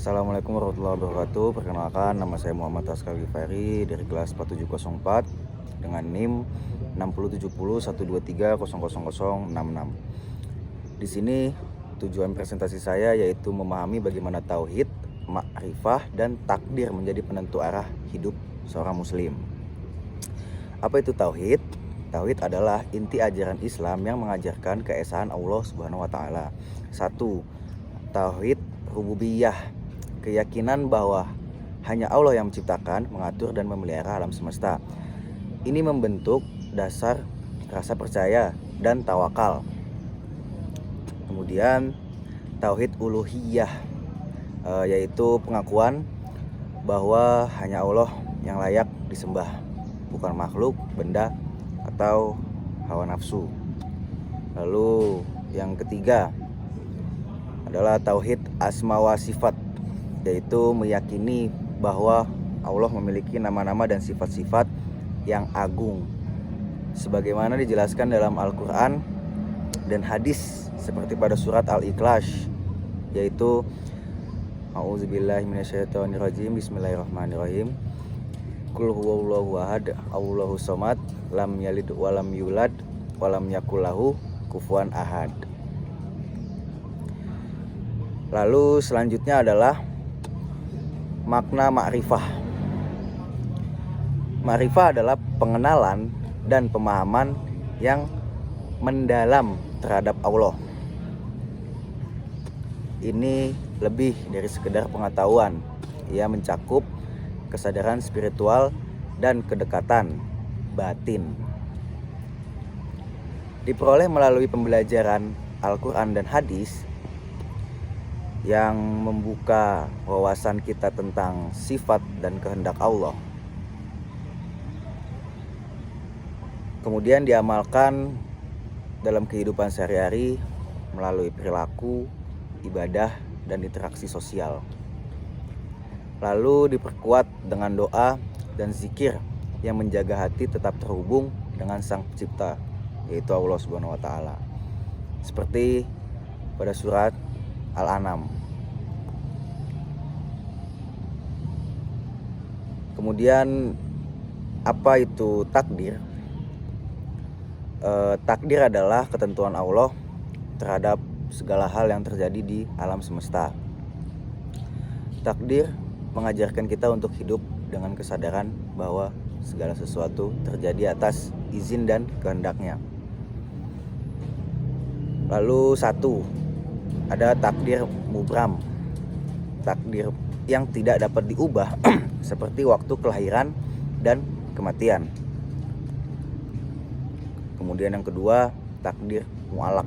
Assalamualaikum warahmatullahi wabarakatuh. Perkenalkan, nama saya Muhammad Askar Gifari dari kelas 4704 dengan NIM 607012300066. Di sini tujuan presentasi saya yaitu memahami bagaimana tauhid, ma'rifah, dan takdir menjadi penentu arah hidup seorang muslim. Apa itu tauhid? Tauhid adalah inti ajaran Islam yang mengajarkan keesaan Allah Subhanahu wa taala. 1. Tauhid rububiyah, keyakinan bahwa hanya Allah yang menciptakan, mengatur, dan memelihara alam semesta. Ini membentuk dasar rasa percaya dan tawakal. Kemudian tauhid uluhiyah, yaitu pengakuan bahwa hanya Allah yang layak disembah, bukan makhluk, benda, atau hawa nafsu. Lalu yang ketiga adalah tauhid asma wa sifat, yaitu meyakini bahwa Allah memiliki nama-nama dan sifat-sifat yang agung sebagaimana dijelaskan dalam Al-Quran dan hadis, seperti pada surat Al-Ikhlas, yaitu A'udzubillahi minasyaitonirrajim, bismillahirrahmanirrahim. Qul huwallahu ahad, Allahu somad, lam yalid walam yulad walam yakul lahu kufuwan ahad. Lalu selanjutnya adalah makna ma'rifah. Ma'rifah adalah pengenalan dan pemahaman yang mendalam terhadap Allah. Ini lebih dari sekedar pengetahuan. Ia mencakup kesadaran spiritual dan kedekatan batin. Diperoleh melalui pembelajaran Al-Quran dan hadis yang membuka wawasan kita tentang sifat dan kehendak Allah. Kemudian diamalkan dalam kehidupan sehari-hari melalui perilaku, ibadah, dan interaksi sosial. Lalu diperkuat dengan doa dan zikir yang menjaga hati tetap terhubung dengan Sang Pencipta, yaitu Allah Subhanahu wa taala. Seperti pada surat Al-An'am. Kemudian apa itu takdir? Takdir adalah ketentuan Allah terhadap segala hal yang terjadi di alam semesta. Takdir mengajarkan kita untuk hidup dengan kesadaran bahwa segala sesuatu terjadi atas izin dan kehendaknya. Lalu ada takdir mubram, takdir yang tidak dapat diubah seperti waktu kelahiran dan kematian. Kemudian yang kedua, takdir mu'alaq,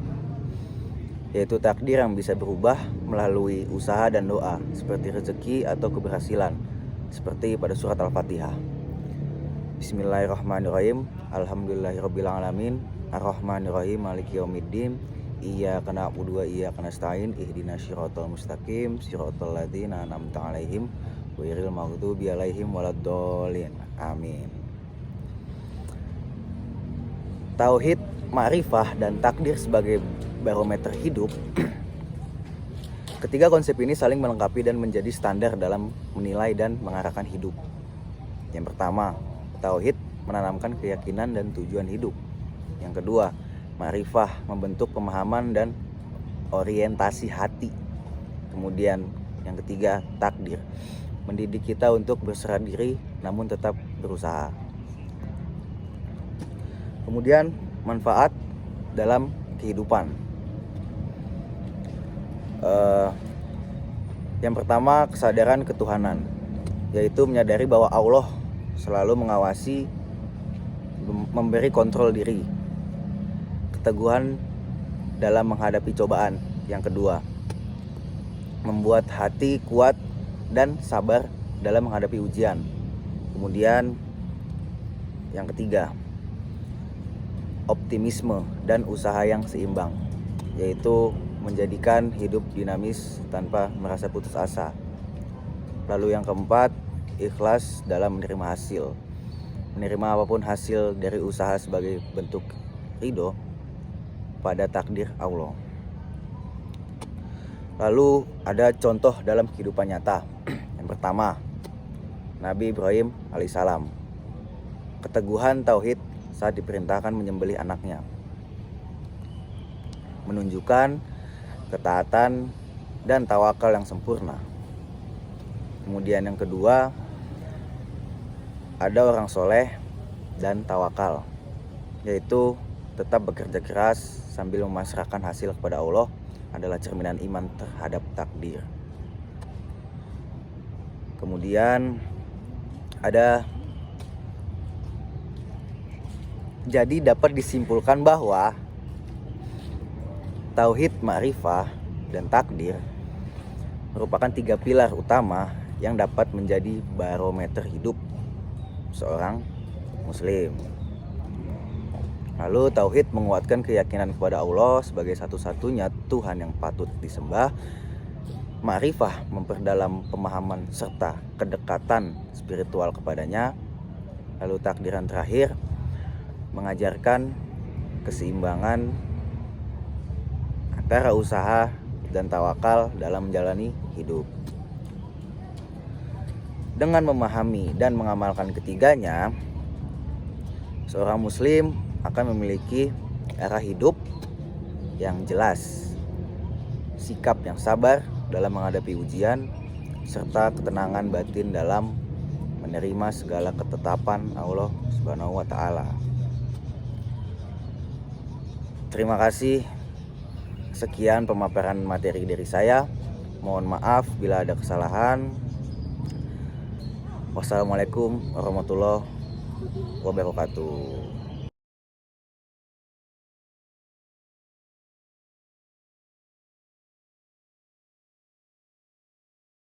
yaitu takdir yang bisa berubah melalui usaha dan doa, seperti rezeki atau keberhasilan, seperti pada surat Al-Fatihah. Bismillahirrahmanirrahim. Alhamdulillahirabbil alamin, arrahmanirrahim, maliki yaumiddin, iyyaka na'budu wa iyyaka nasta'in, ihdinas siratal mustaqim, siratal ladzina an'amta 'alaihim ghairil maghdubi 'alaihim waladdallin. Amin. Tauhid, ma'rifah, dan takdir sebagai barometer hidup. Ketiga konsep ini saling melengkapi dan menjadi standar dalam menilai dan mengarahkan hidup. Yang pertama, tauhid menanamkan keyakinan dan tujuan hidup. Yang kedua, ma'rifah membentuk pemahaman dan orientasi hati. Kemudian yang ketiga, takdir mendidik kita untuk berserah diri namun tetap berusaha. Kemudian manfaat dalam kehidupan. Yang pertama, kesadaran ketuhanan, yaitu menyadari bahwa Allah selalu mengawasi, memberi kontrol diri. Keteguhan dalam menghadapi cobaan. Yang kedua, membuat hati kuat dan sabar dalam menghadapi ujian. Kemudian yang ketiga, optimisme dan usaha yang seimbang, yaitu menjadikan hidup dinamis tanpa merasa putus asa. Lalu yang keempat, ikhlas dalam menerima hasil. Menerima apapun hasil dari usaha sebagai bentuk ridho pada takdir Allah. Lalu ada contoh dalam kehidupan nyata. Yang pertama, Nabi Ibrahim alaihissalam. Keteguhan tauhid saat diperintahkan menyembelih anaknya, menunjukkan ketaatan dan tawakal yang sempurna. Kemudian yang kedua, ada orang soleh dan tawakal, yaitu tetap bekerja keras sambil memasrahkan hasil kepada Allah adalah cerminan iman terhadap takdir. Kemudian jadi dapat disimpulkan bahwa tauhid, ma'rifah, dan takdir merupakan 3 pilar utama yang dapat menjadi barometer hidup seorang muslim. Lalu tauhid menguatkan keyakinan kepada Allah sebagai satu-satunya Tuhan yang patut disembah. Ma'rifah memperdalam pemahaman serta kedekatan spiritual kepadanya. Lalu takdiran terakhir mengajarkan keseimbangan antara usaha dan tawakal dalam menjalani hidup. Dengan memahami dan mengamalkan ketiganya, seorang muslim akan memiliki arah hidup yang jelas, sikap yang sabar dalam menghadapi ujian, serta ketenangan batin dalam menerima segala ketetapan Allah Subhanahu wa Ta'ala. Terima kasih. Sekian pemaparan materi dari saya. Mohon maaf bila ada kesalahan. Wassalamualaikum warahmatullahi wabarakatuh.